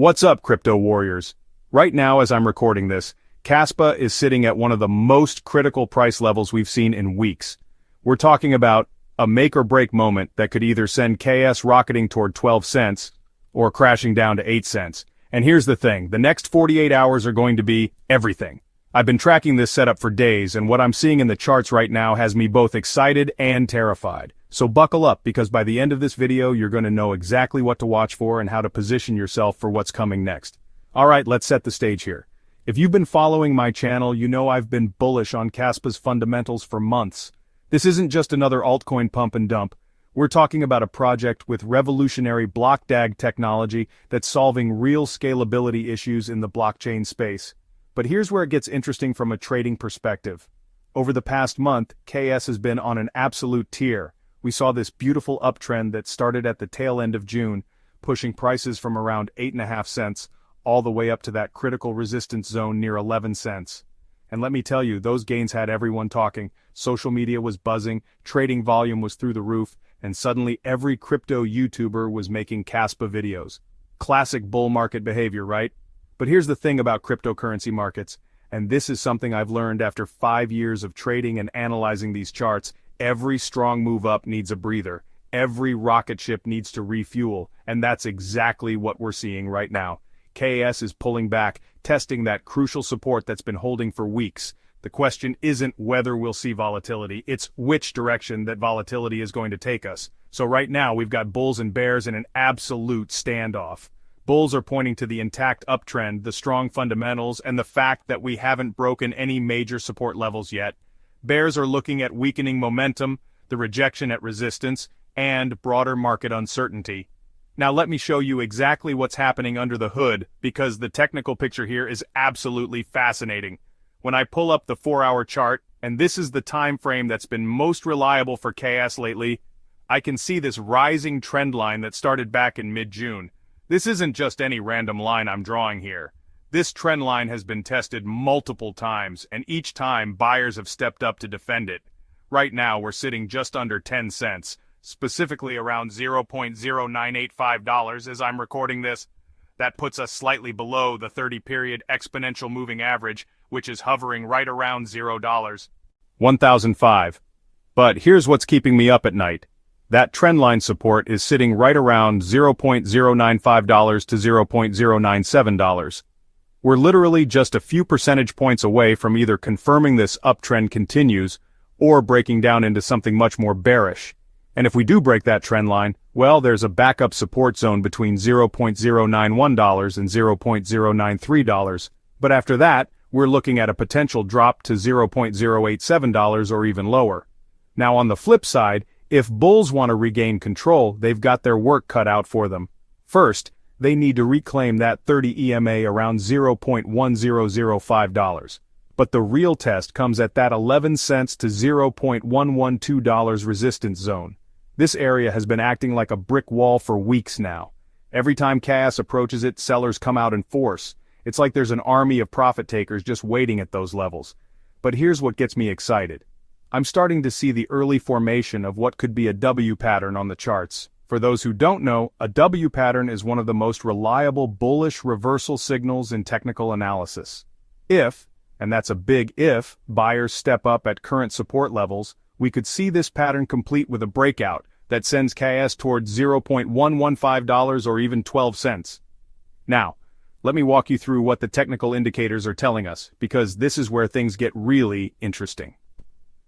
What's up, crypto warriors? Right now, as I'm recording this, KASPA is sitting at one of the most critical price levels we've seen in weeks. We're talking about a make-or-break moment that could either send KS rocketing toward 12 cents or crashing down to 8 cents. And here's the thing, the next 48 hours are going to be everything. I've been tracking this setup for days, and what I'm seeing in the charts right now has me both excited and terrified. So buckle up, because by the end of this video, you're going to know exactly what to watch for and how to position yourself for what's coming next. Alright, let's set the stage here. If you've been following my channel, you know I've been bullish on KASPA's fundamentals for months. This isn't just another altcoin pump and dump. We're talking about a project with revolutionary block DAG technology that's solving real scalability issues in the blockchain space. But here's where it gets interesting from a trading perspective. Over the past month, KS has been on an absolute tear. We saw this beautiful uptrend that started at the tail end of June, pushing prices from around 8.5 cents all the way up to that critical resistance zone near 11 cents. And let me tell you, those gains had everyone talking. Social media was buzzing, trading volume was through the roof, and suddenly every crypto YouTuber was making KASPA videos. Classic bull market behavior, right? But here's the thing about cryptocurrency markets, and this is something I've learned after 5 years of trading and analyzing these charts. Every strong move up needs a breather. Every rocket ship needs to refuel, and that's exactly what we're seeing right now. KS is pulling back, testing that crucial support that's been holding for weeks. The question isn't whether we'll see volatility, it's which direction that volatility is going to take us. So right now we've got bulls and bears in an absolute standoff. Bulls are pointing to the intact uptrend, the strong fundamentals, and the fact that we haven't broken any major support levels yet. Bears are looking at weakening momentum, the rejection at resistance, and broader market uncertainty. Now let me show you exactly what's happening under the hood, because the technical picture here is absolutely fascinating. When I pull up the 4-hour chart, and this is the time frame that's been most reliable for KS lately, I can see this rising trend line that started back in mid-June. This isn't just any random line I'm drawing here. This trend line has been tested multiple times, and each time buyers have stepped up to defend it. Right now we're sitting just under 10 cents, specifically around $0.0985 as I'm recording this. That puts us slightly below the 30-period exponential moving average, which is hovering right around $0. 1005. But here's what's keeping me up at night. That trendline support is sitting right around $0.095 to $0.097. We're literally just a few percentage points away from either confirming this uptrend continues or breaking down into something much more bearish. And if we do break that trend line, well, there's a backup support zone between $0.091 and $0.093. But after that, we're looking at a potential drop to $0.087 or even lower. Now on the flip side, if bulls want to regain control, they've got their work cut out for them. First, they need to reclaim that 30 EMA around $0.1005. But the real test comes at that 11 cents to $0.112 resistance zone. This area has been acting like a brick wall for weeks now. Every time KS approaches it, sellers come out in force. It's like there's an army of profit takers just waiting at those levels. But here's what gets me excited. I'm starting to see the early formation of what could be a W pattern on the charts. For those who don't know, a W pattern is one of the most reliable bullish reversal signals in technical analysis. If, and that's a big if, buyers step up at current support levels, we could see this pattern complete with a breakout that sends KS towards $0.115 or even 12 cents. Now, let me walk you through what the technical indicators are telling us, because this is where things get really interesting.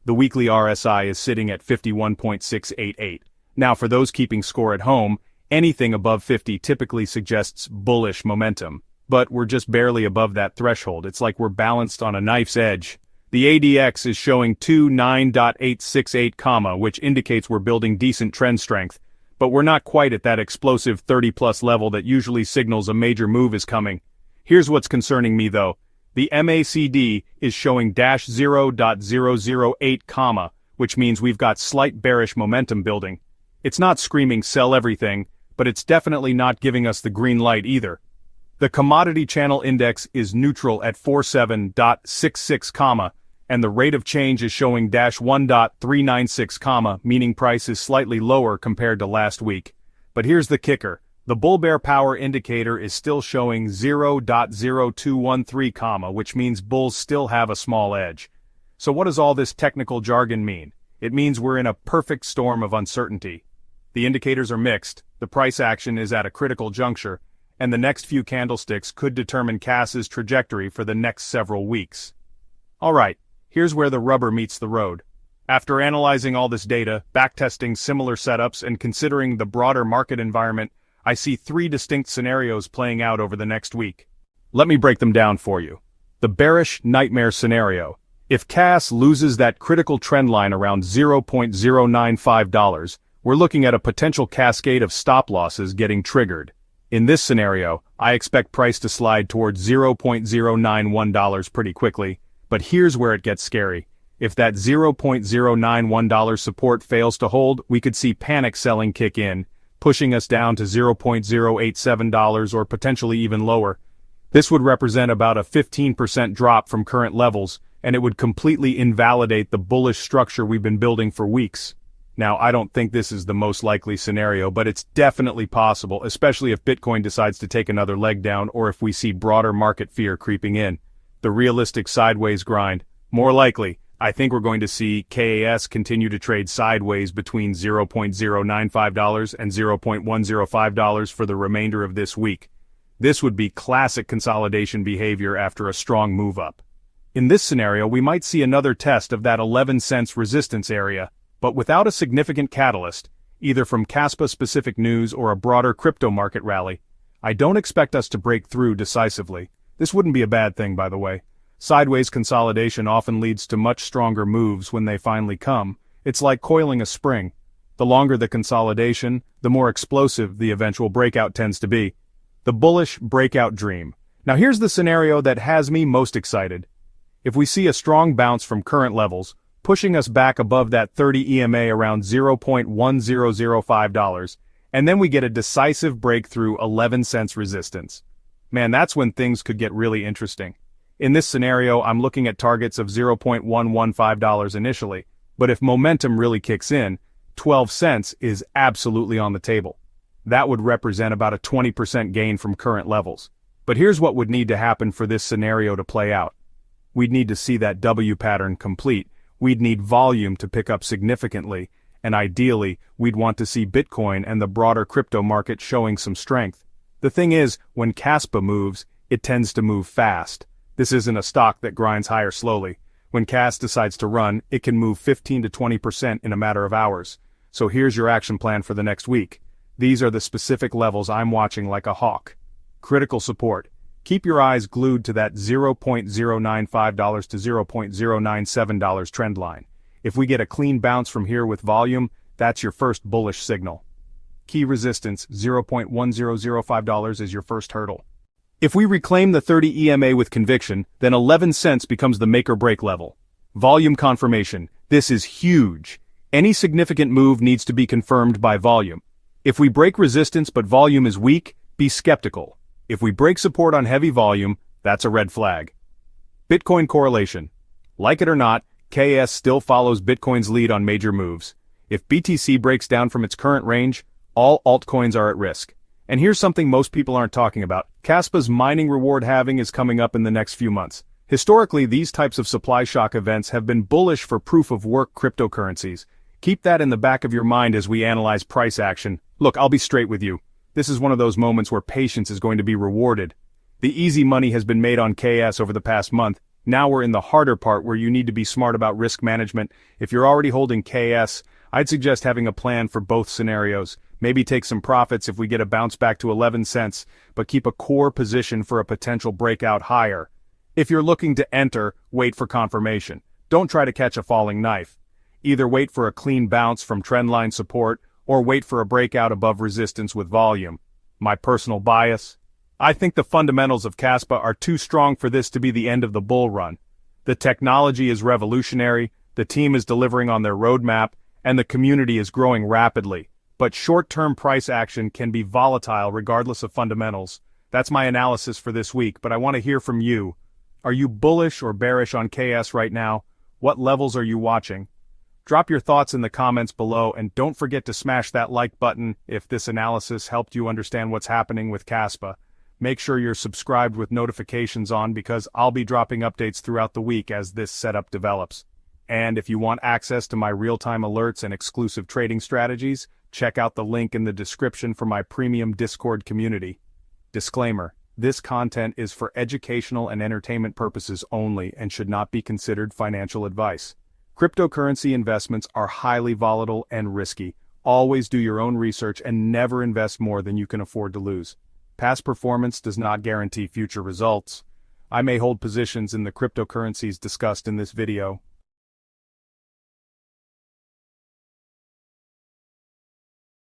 The weekly RSI is sitting at 51.688. Now for those keeping score at home, anything above 50 typically suggests bullish momentum. But we're just barely above that threshold. It's like we're balanced on a knife's edge. The ADX is showing 29.868, which indicates we're building decent trend strength. But we're not quite at that explosive 30-plus level that usually signals a major move is coming. Here's what's concerning me though. The MACD is showing -0.008, which means we've got slight bearish momentum building. It's not screaming sell everything, but it's definitely not giving us the green light either. The commodity channel index is neutral at 47.66, and the rate of change is showing -1.396, meaning price is slightly lower compared to last week. But here's the kicker. The bull-bear power indicator is still showing 0.0213, which means bulls still have a small edge. So what does all this technical jargon mean? It means we're in a perfect storm of uncertainty. The indicators are mixed, the price action is at a critical juncture, and the next few candlesticks could determine KAS's trajectory for the next several weeks. Alright, here's where the rubber meets the road. After analyzing all this data, backtesting similar setups, and considering the broader market environment, I see three distinct scenarios playing out over the next week. Let me break them down for you. The bearish nightmare scenario. If KAS loses that critical trend line around $0.095, we're looking at a potential cascade of stop losses getting triggered. In this scenario, I expect price to slide towards $0.091 pretty quickly, but here's where it gets scary. If that $0.091 support fails to hold, we could see panic selling kick in, pushing us down to $0.087 or potentially even lower. This would represent about a 15% drop from current levels, and it would completely invalidate the bullish structure we've been building for weeks. Now, I don't think this is the most likely scenario, but it's definitely possible, especially if Bitcoin decides to take another leg down or if we see broader market fear creeping in. The realistic sideways grind, more likely. I think we're going to see KAS continue to trade sideways between $0.095 and $0.105 for the remainder of this week. This would be classic consolidation behavior after a strong move up. In this scenario, we might see another test of that 11 cents resistance area, but without a significant catalyst, either from KASPA-specific news or a broader crypto market rally. I don't expect us to break through decisively. This wouldn't be a bad thing, by the way. Sideways consolidation often leads to much stronger moves when they finally come. It's like coiling a spring. The longer the consolidation, the more explosive the eventual breakout tends to be. The bullish breakout dream. Now here's the scenario that has me most excited. If we see a strong bounce from current levels, pushing us back above that 30 EMA around $0.1005, and then we get a decisive breakthrough 11 cents resistance. Man, that's when things could get really interesting. In this scenario, I'm looking at targets of $0.115 initially, but if momentum really kicks in, 12 cents is absolutely on the table. That would represent about a 20% gain from current levels. But here's what would need to happen for this scenario to play out. We'd need to see that W pattern complete, we'd need volume to pick up significantly, and ideally, we'd want to see Bitcoin and the broader crypto market showing some strength. The thing is, when KASPA moves, it tends to move fast. This isn't a stock that grinds higher slowly. When KAS decides to run, it can move 15 to 20% in a matter of hours. So here's your action plan for the next week. These are the specific levels I'm watching like a hawk. Critical support. Keep your eyes glued to that $0.095 to $0.097 trend line. If we get a clean bounce from here with volume, that's your first bullish signal. Key resistance, $0.1005 is your first hurdle. If we reclaim the 30 EMA with conviction, then 11 cents becomes the make-or-break level. Volume confirmation. This is huge. Any significant move needs to be confirmed by volume. If we break resistance but volume is weak, be skeptical. If we break support on heavy volume, that's a red flag. Bitcoin correlation. Like it or not, KAS still follows Bitcoin's lead on major moves. If BTC breaks down from its current range, all altcoins are at risk. And here's something most people aren't talking about. KASPA's mining reward halving is coming up in the next few months. Historically, these types of supply shock events have been bullish for proof-of-work cryptocurrencies. Keep that in the back of your mind as we analyze price action. Look, I'll be straight with you. This is one of those moments where patience is going to be rewarded. The easy money has been made on KAS over the past month. Now we're in the harder part where you need to be smart about risk management. If you're already holding KAS, I'd suggest having a plan for both scenarios. Maybe take some profits if we get a bounce back to 11 cents, but keep a core position for a potential breakout higher. If you're looking to enter, wait for confirmation. Don't try to catch a falling knife. Either wait for a clean bounce from trendline support, or wait for a breakout above resistance with volume. My personal bias? I think the fundamentals of KASPA are too strong for this to be the end of the bull run. The technology is revolutionary, the team is delivering on their roadmap, and the community is growing rapidly. But short-term price action can be volatile regardless of fundamentals. That's my analysis for this week, but I want to hear from you. Are you bullish or bearish on KAS right now? What levels are you watching? Drop your thoughts in the comments below and don't forget to smash that like button if this analysis helped you understand what's happening with KASPA. Make sure you're subscribed with notifications on because I'll be dropping updates throughout the week as this setup develops. And if you want access to my real-time alerts and exclusive trading strategies, check out the link in the description for my premium Discord community. Disclaimer: this content is for educational and entertainment purposes only and should not be considered financial advice. Cryptocurrency investments are highly volatile and risky. Always do your own research and never invest more than you can afford to lose. Past performance does not guarantee future results. I may hold positions in the cryptocurrencies discussed in this video,